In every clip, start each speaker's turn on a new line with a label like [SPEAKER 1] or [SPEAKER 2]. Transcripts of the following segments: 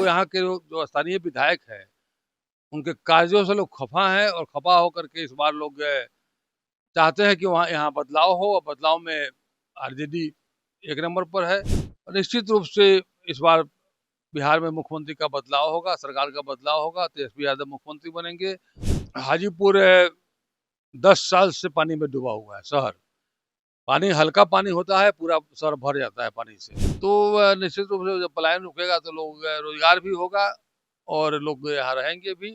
[SPEAKER 1] जो यहाँ के जो स्थानीय विधायक हैं, उनके कार्यों से लोग खफा हैं और खफा होकर के इस बार लोग चाहते हैं कि वहाँ यहाँ बदलाव हो और बदलाव में आरजेडी एक नंबर पर है। और निश्चित रूप से इस बार बिहार में मुख्यमंत्री का बदलाव होगा, सरकार का बदलाव होगा, तेजस्वी यादव मुख्यमंत्री बनेंगे। हाजीपुर 10 साल से पानी में डूबा हुआ है शहर। पानी हल्का पानी होता है, पूरा शहर भर जाता है पानी से। तो निश्चित रूप से जब पलायन रुकेगा तो लोग रोजगार भी होगा और लोग यहाँ रहेंगे भी।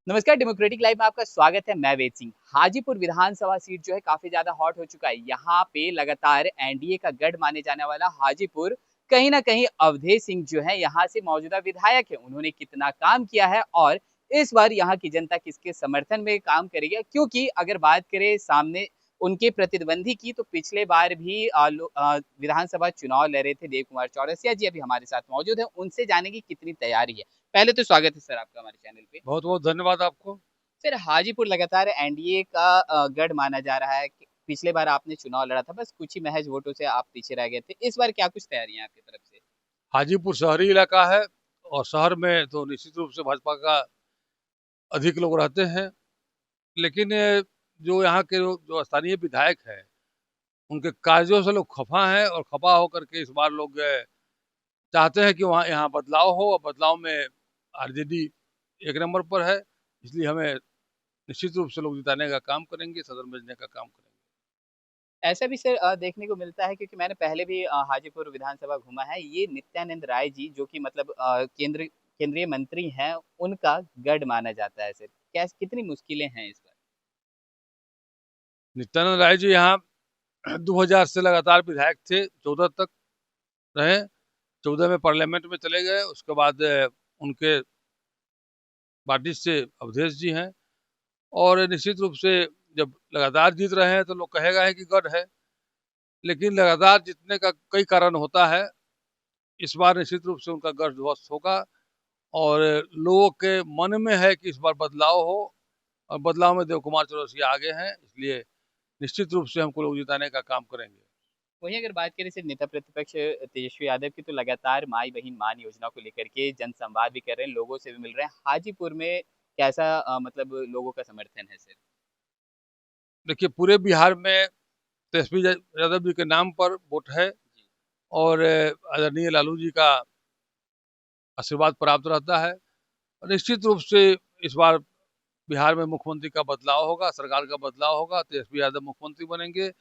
[SPEAKER 2] नमस्कार, डेमोक्रेटिक लाइव में आपका स्वागत है। मैं वेद सिंह। हाजीपुर विधानसभा सीट जो है काफी ज्यादा हॉट हो चुका है। यहाँ पे लगातार एनडीए का गढ़ माने जाने वाला हाजीपुर कहीं ना कहीं अवधेश सिंह जो है यहाँ से मौजूदा विधायक है, उन्होंने कितना काम किया है और इस बार यहाँ की जनता किसके समर्थन में काम करेगी। क्योंकि अगर बात करें सामने उनके प्रतिद्वंदी की, तो पिछले बार भी विधानसभा चुनाव लड़ रहे थे देव कुमार चौरसिया जी, अभी हमारे साथ मौजूद है, उनसे जाने की कितनी तैयारी है। पहले तो स्वागत है सर आपका हमारे चैनल पे।
[SPEAKER 1] बहुत बहुत धन्यवाद आपको।
[SPEAKER 2] सर, हाजीपुर लगातार एनडीए का गढ़ माना जा रहा है। पिछले बार आपने चुनाव लड़ा था, बस कुछ ही महज वोटों से आप पीछे रह गए थे। इस बार क्या कुछ तैयारियां आपकी तरफ से?
[SPEAKER 1] हाजीपुर शहरी इलाका है और शहर में तो निश्चित रूप से भाजपा का अधिक लोग रहते हैं, लेकिन जो यहाँ के जो स्थानीय विधायक हैं, उनके कार्यों से लोग खफा हैं और खफा होकर के इस बार लोग चाहते हैं कि वहाँ यहाँ बदलाव हो और बदलाव में आरजेडी एक नंबर पर है। इसलिए हमें निश्चित रूप से लोग जिताने का काम करेंगे, सदन भेजने का काम करेंगे।
[SPEAKER 2] ऐसा भी सर देखने को मिलता है, क्योंकि मैंने पहले भी हाजीपुर विधानसभा घूमा है। ये नित्यानंद राय जी जो कि मतलब केंद्रीय मंत्री हैं, उनका गढ़ माना जाता है। सर, कैसे कितनी मुश्किलें हैं इस बार?
[SPEAKER 1] नित्यानंद राय जी यहाँ 2000 से लगातार विधायक थे, 14 तक रहे। 14 में पार्लियामेंट में चले गए। उसके बाद उनके पार्टी से अवधेश जी हैं और निश्चित रूप से जब लगातार जीत रहे हैं तो लोग कहेगा है कि गढ़ है, लेकिन लगातार जीतने का कई कारण होता है। इस बार निश्चित रूप से उनका गढ़ ध्वस्त होगा और लोगों के मन में है कि इस बार बदलाव हो और बदलाव में देव कुमार चौरसिया आगे हैं। इसलिए निश्चित रूप से हमको लोग जिताने का काम करेंगे।
[SPEAKER 2] वहीं अगर बात करें सिर्फ नेता प्रतिपक्ष तेजस्वी यादव की, तो लगातार माई बहन मान योजना को लेकर के जन संवाद भी कर रहे हैं, लोगों से भी मिल रहे हैं। हाजीपुर में कैसा मतलब लोगों का समर्थन है सर?
[SPEAKER 1] देखिए, पूरे बिहार में तेजस्वी यादव जी के नाम पर वोट है
[SPEAKER 2] जी।
[SPEAKER 1] और आदरणीय लालू जी का आशीर्वाद प्राप्त रहता है और निश्चित रूप से इस बार बिहार में मुख्यमंत्री का बदलाव होगा, सरकार का बदलाव होगा, तेजस्वी यादव मुख्यमंत्री बनेंगे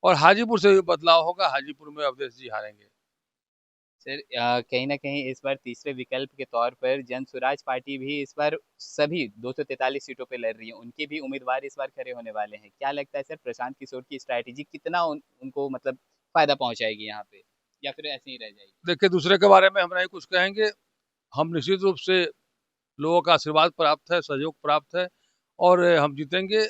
[SPEAKER 1] और हाजीपुर से भी बदलाव होगा। हाजीपुर में अवधेश जी हारेंगे।
[SPEAKER 2] सर, कहीं ना कहीं इस बार तीसरे विकल्प के तौर पर जन स्वराज पार्टी भी इस बार सभी 243 सीटों पे लड़ रही है, उनके भी उम्मीदवार इस बार खड़े होने वाले हैं। क्या लगता है सर, प्रशांत किशोर की स्ट्रैटेजी कितना उनको मतलब फायदा पहुंचाएगी यहाँ पे, या फिर ऐसे ही रह जाएगी?
[SPEAKER 1] देखिए, दूसरे के बारे में हम नहीं कुछ कहेंगे। हम निश्चित रूप से लोगों का आशीर्वाद प्राप्त है, सहयोग प्राप्त है और हम जीतेंगे।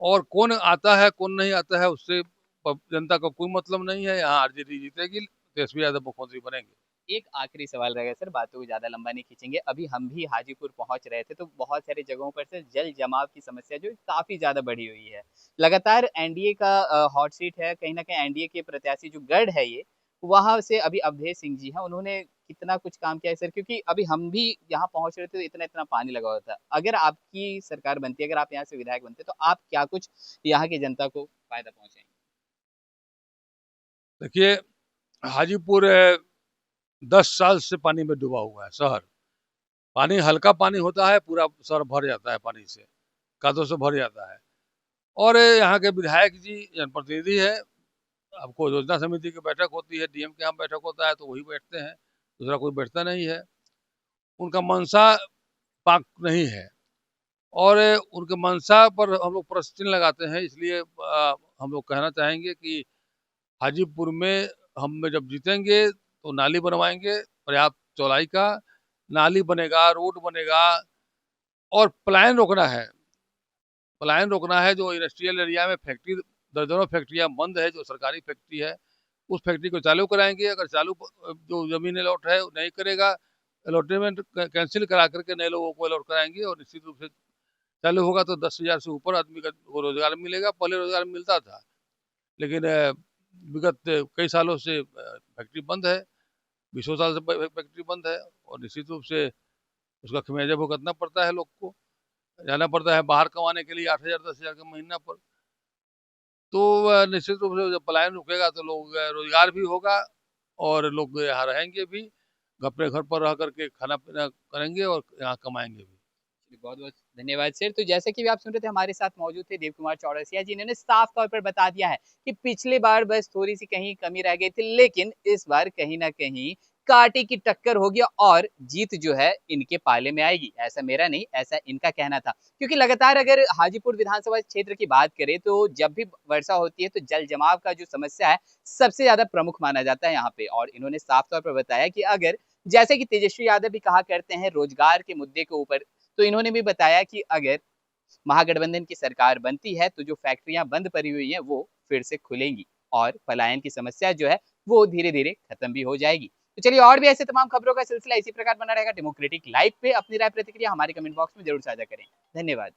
[SPEAKER 1] और कौन आता है कौन नहीं आता है उससे जनता का कोई मतलब नहीं है। यहाँ आरजेडी जीतेगी, तेजस्वी यादव मुख्यमंत्री बनेंगे।
[SPEAKER 2] एक आखिरी सवाल रहेगा सर, बातों को ज्यादा लंबा नहीं खींचेंगे। अभी हम भी हाजीपुर पहुंच रहे थे, तो बहुत सारी जगहों पर से जल जमाव की समस्या जो काफी ज्यादा बढ़ी हुई है। लगातार एनडीए का हॉट सीट है, कहीं ना कहीं एनडीए के प्रत्याशी जो गढ़ है ये, वहां से अभी अवधेश सिंह जी हैं, उन्होंने कितना कुछ काम किया है सर? क्योंकि अभी हम भी यहाँ पहुंच रहे थे तो इतना इतना पानी लगा हुआ था। अगर आपकी सरकार बनती है, अगर आप यहाँ से विधायक बनते, तो आप क्या कुछ यहाँ की जनता को फायदा पहुंचाएंगे?
[SPEAKER 1] देखिए, हाजीपुर 10 साल से पानी में डूबा हुआ है शहर। पानी हल्का पानी होता है, पूरा शहर भर जाता है पानी से, कादों से भर जाता है। और यहाँ के विधायक जी जनप्रतिनिधि है। आपको योजना समिति की बैठक होती है, डीएम के यहाँ बैठक होता है तो वही बैठते हैं, दूसरा कोई बैठता नहीं है। उनका मंशा पाक नहीं है और उनके मंशा पर हम लोग प्रश्न चिन्ह लगाते हैं। इसलिए हम लोग कहना चाहेंगे कि हाजीपुर में हम जब जीतेंगे तो नाली बनवाएंगे पर्याप्त चौड़ाई का। नाली बनेगा, रोड बनेगा और पलायन रोकना है। पलायन रोकना है। जो इंडस्ट्रियल एरिया में फैक्ट्री, दर्जनों फैक्ट्रियां बंद है, जो सरकारी फैक्ट्री है, उस फैक्ट्री को चालू कराएंगे। अगर चालू जो जमीन अलॉट है वो नहीं करेगा, अलॉटमेंट कैंसिल करा करके नए लोगों को अलॉट कराएंगे और निश्चित रूप से चालू होगा तो 10,000 से ऊपर आदमी को रोजगार मिलेगा। पहले रोजगार मिलता था, लेकिन विगत कई सालों से फैक्ट्री बंद है, बीसों साल से फैक्ट्री बंद है, और निश्चित रूप से उसका खमियाजा भुगतना पड़ता है, लोग को जाना पड़ता है बाहर कमाने के लिए 8,000 10,000 का महीना पर। तो निश्चित रूप से जब पलायन रुकेगा तो लोग रोजगार भी होगा, और लोग यहाँ रहेंगे भी, अपने घर पर रह करके खाना पीना करेंगे और यहाँ कमाएंगे भी।
[SPEAKER 2] बहुत बहुत धन्यवाद सर। तो जैसे कि भी आप सुन रहे थे, हमारे साथ मौजूद थे देव कुमार चौरसिया, जिन्होंने साफ तौर पर बता दिया है कि पिछली बार बस थोड़ी सी कहीं कमी रह गई थी, लेकिन इस बार कहीं ना कहीं कांटे की टक्कर होगी और जीत जो है इनके पाले में आएगी। ऐसा मेरा नहीं, ऐसा इनका कहना था। क्योंकि लगातार अगर हाजीपुर विधानसभा क्षेत्र की बात करें तो जब भी वर्षा होती है तो जल जमाव का जो समस्या है सबसे ज्यादा प्रमुख माना जाता है यहाँ पे। और इन्होंने साफ तौर पर बताया कि अगर जैसे कि तेजस्वी यादव भी कहा करते हैं रोजगार के मुद्दे के ऊपर, तो इन्होंने भी बताया कि अगर महागठबंधन की सरकार बनती है तो जो फैक्ट्रियां बंद पड़ी हुई हैं वो फिर से खुलेंगी और पलायन की समस्या जो है वो धीरे धीरे खत्म भी हो जाएगी। तो चलिए, और भी ऐसे तमाम खबरों का सिलसिला इसी प्रकार बना रहेगा डेमोक्रेटिक लाइव पे। अपनी राय प्रतिक्रिया हमारे कमेंट बॉक्स में जरूर साझा करें। धन्यवाद।